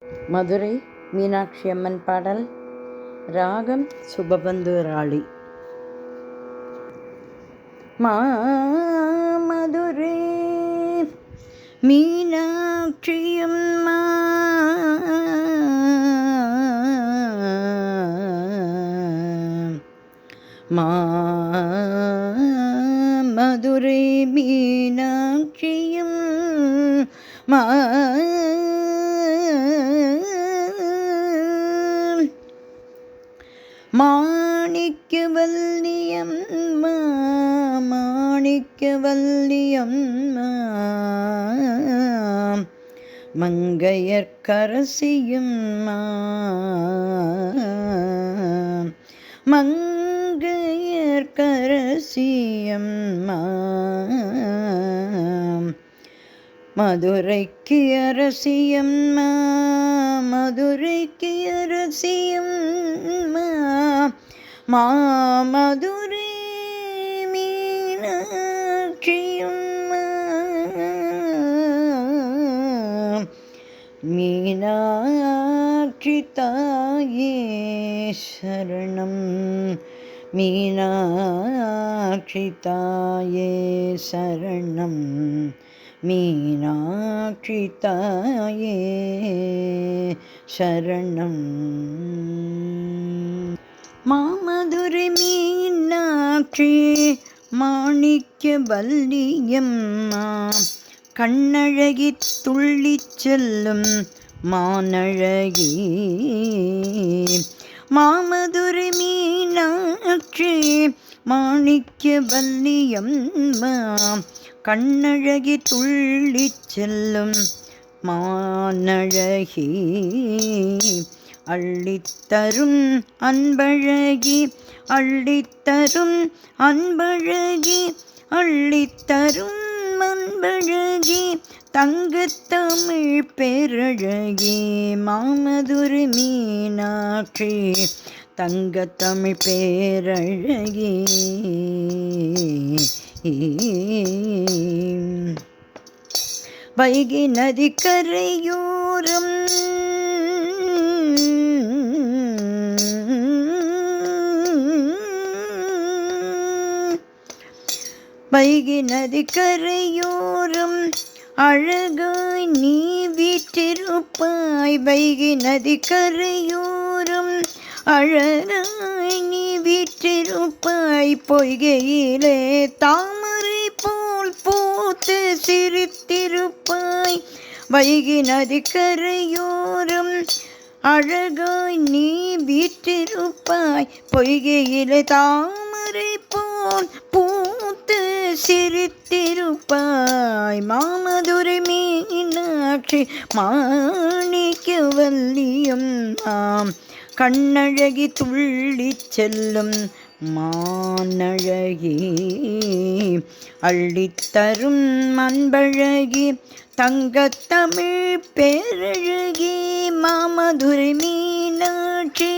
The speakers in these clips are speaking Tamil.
மதுரை மீனாட்சி அம்மன் பாடல். ராகம் சுபபந்துராளி. மதுரை மீனாட்சி அம்மா மதுரை மீனாட்சியும் மாணிக்கவல்லியம் மாணிக்கவல்லியம் மங்கையர்க்கரசியும் மங்கையர்க்கரசியம் மதுரைக்கு அரசியம் மதுரைக்கு அரசியம் மதுரை மீனாட்சியும் மீனாட்சி தாயே சரணம் மீனாட்சி தாயே சரணம் மீனாட்சி தாயே சரணம். மாமதுரை மீனாட்சி மாணிக்கவல்லியம்மா கண்ணழகி துள்ளிச் செல்லும் மானழகி. மாமதுரை மீனாட்சி மாணிக்கவல்லியம்மா கண்ணழகி துள்ளிச் செல்லும் மானழகி. அள்ளித்தரும் அன்பழகி அள்ளித்தரும் அன்பழகி அள்ளித்தரும் அன்பழகி தங்கத்தமிழ் பேரழகி. மாமதுரை மீனாட்சி தங்கத்தமிழ் பேரழகி. வைகை நதி கரையோரம் வைகை நதி கரையோரம் அழகாய் நீ வீற்றிருப்பாய். வைகை நதி கரையோரம் அழகாய் நீ வீற்றிருப்பாய். பொய்கையிலே தாமரை போல் பூத்து சிரித்திருப்பாய். வைகை நதி கரையோரம் அழகாய் நீ வீற்றிருப்பாய். பொய்கையிலே தாமரை போல் பூத்து சிரித்திருப்பாய். மாமதுரை மீனாட்சி மாணிக்கவல்லியம் கண்ணழகி துள்ளிச் செல்லும் மானழகி. அள்ளித்தரும் அன்பழகி தங்கத்தமிழ் பேரழகி. மாமதுரை மீனாட்சி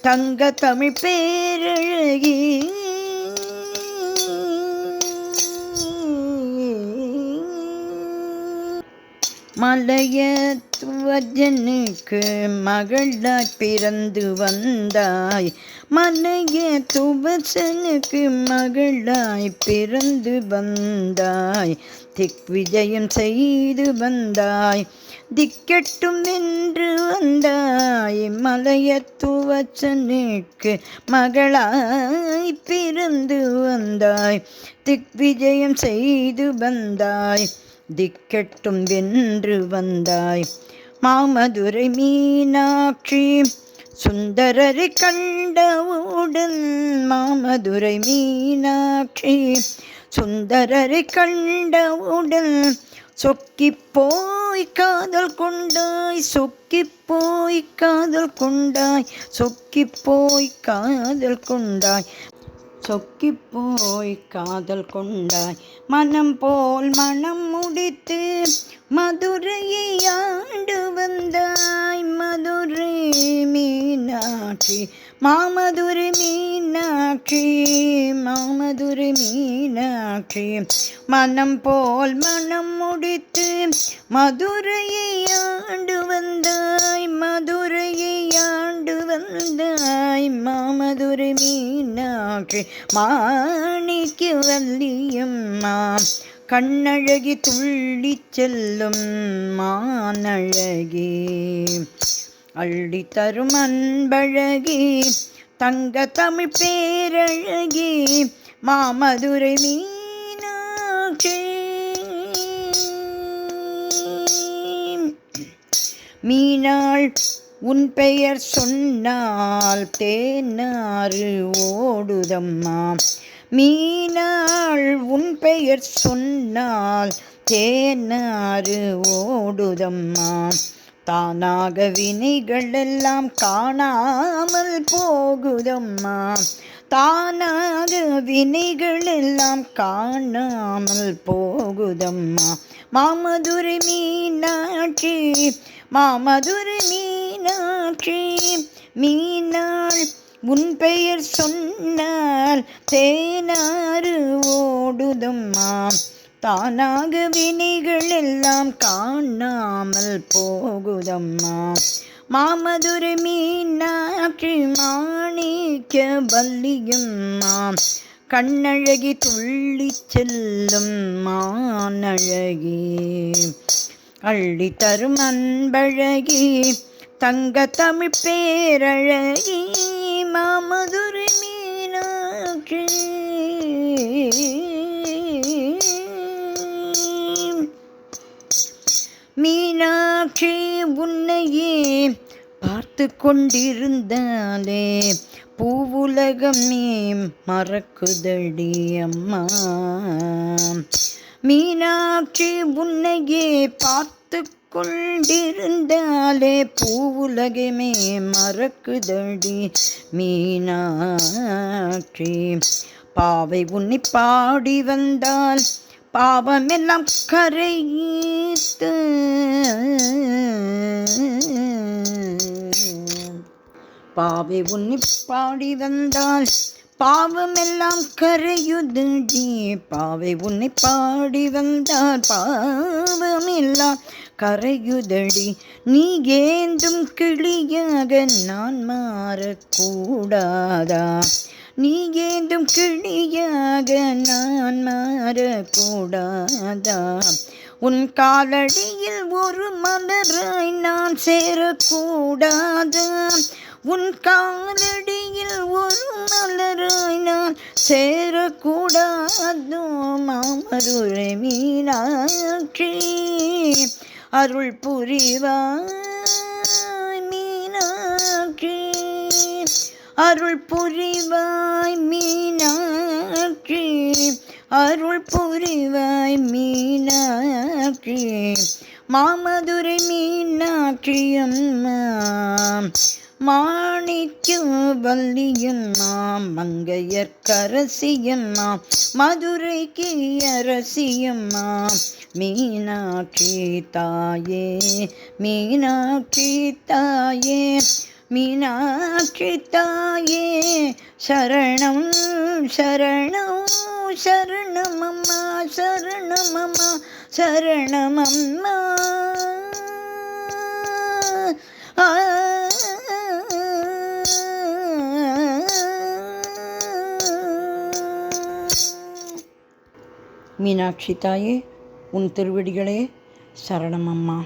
தங்கத்தமிழ் பேரழகி. மலையத்துவஜனுக்கு மகளாய் பிறந்து வந்தாய். மலையத்துவஜனுக்கு மகளாய் பிறந்து வந்தாய். திக்விஜயம் செய்து வந்தாய். திக்கெட்டும் வென்று வந்தாய். மலையத்துவஜனுக்கு மகளாய் பிறந்து வந்தாய். திக்விஜயம் செய்து வந்தாய். திக்கெட்டும் வென்று வந்தாய். மாமதுரை மீனாட்சி சுந்தரரை கண்டவுடன் மாமதுரை மீனாட்சி சுந்தரரை கண்டவுடன் சொக்கிப் போய் காதல் கொண்டாய். சொக்கிப் போய் காதல் கொண்டாய். சொக்கிப் போய் காதல் கொண்டாய். சொக்கிப் போய் காதல் கொண்டாய். மனம் போல் மனம் முடித்து மதுரையை ஆண்டு வந்தாய். மதுரை மீனாட்சி மாமதுரை மீனாட்சி மீனாட்சி மாமதுரை மீனாட்சி மனம் போல் மனம் முடித்து மதுரையை ஆண்டு வந்தாய், மதுரையை ஆண்டு வந்தாய். மாமதுரை மீனாட்சி மாணிக்க வல்லியம்மா கண்ணழகி துள்ளிச் செல்லும் மானழகி அள்ளி தரும் அன்பழகி தங்க தமிழ் பேரழகி மாமதுரை மீனாட்சி. மீனாள் உன் பெயர் சொன்னால் தேனாறு ஓடுதம்மா, மீனாள் உன் பெயர் சொன்னால் தேனாறு ஓடுதம்மா. தானாக வினைகள் எல்லாம் காணாமல் போகுதம்மா, தானாக வினைகள் எல்லாம் காணாமல் போகுதம்மா. மாமதுரை மீனாட்சி மாமதுரை மீனாட்சி மீனாள் உன் பெயர் சொன்னால் தேனாறு ஓடுதம்மா, தானாக வினைகள் எல்லாம் காணாமல் போகுதம்மா. மாமதுரை மீனாட்சி மாணிக்க வல்லியம்மா கண்ணழகி துள்ளிச் செல்லும் மானழகி அள்ளி தரும் அன்பழகி தங்க தமிழ் பேரழகி மாமதுரை மீனாட்சி. மீனாட்சி உன்னையே பார்த்து கொண்டிருந்தாலே பூவுலகமே மறக்குதடி அம்மா. மீனாட்சி உன்னையே பார்த்து கொண்டிருந்தாலே பூவுலகமே மறக்குதடி மீனாட்சி. பாவை உன்னை பாடி வந்தால் பாவமெல்லாம் கரையீத்து, பாவை உன்னை பாடி வந்தால் பாவமெல்லாம் கரையுதடி, பாவை உன்னை பாடி வந்தால் பாவமெல்லாம் கரையுதடி. நீ ஏந்தும் கிளியாக நான் மாறக்கூடாதா, நீ ஏந்தும் கிளியாக நான் மாறக்கூடாதா. உன் காலடியில் ஒரு மலராய் நான் சேரக்கூடாதா, உன் காலடியில் ஒரு மலராய் நான் சேரக்கூடாதோ. மாமதுரை மீனாட்சி அருள் புரிவாய் மீனாட்சி, அருள் புரிவாய் மீனாட்சி, அருள் புரிவாய் மீனாட்சி. மாமதுரை மீனாட்சி அம்மா மாணிக்க வல்லியம்மா மங்கையர்க்கரசியம்மா மதுரைக்கு அரசியம்மா. மீனாட்சி தாயே மீனாட்சி தாயே மீனாட்சி தாயே சரணம் சரணம் சரணமம்மா சரணமம்மா சரணமம்மா. மீனாட்சி தாயே உன் திருவடிகளே சரணமம்மா.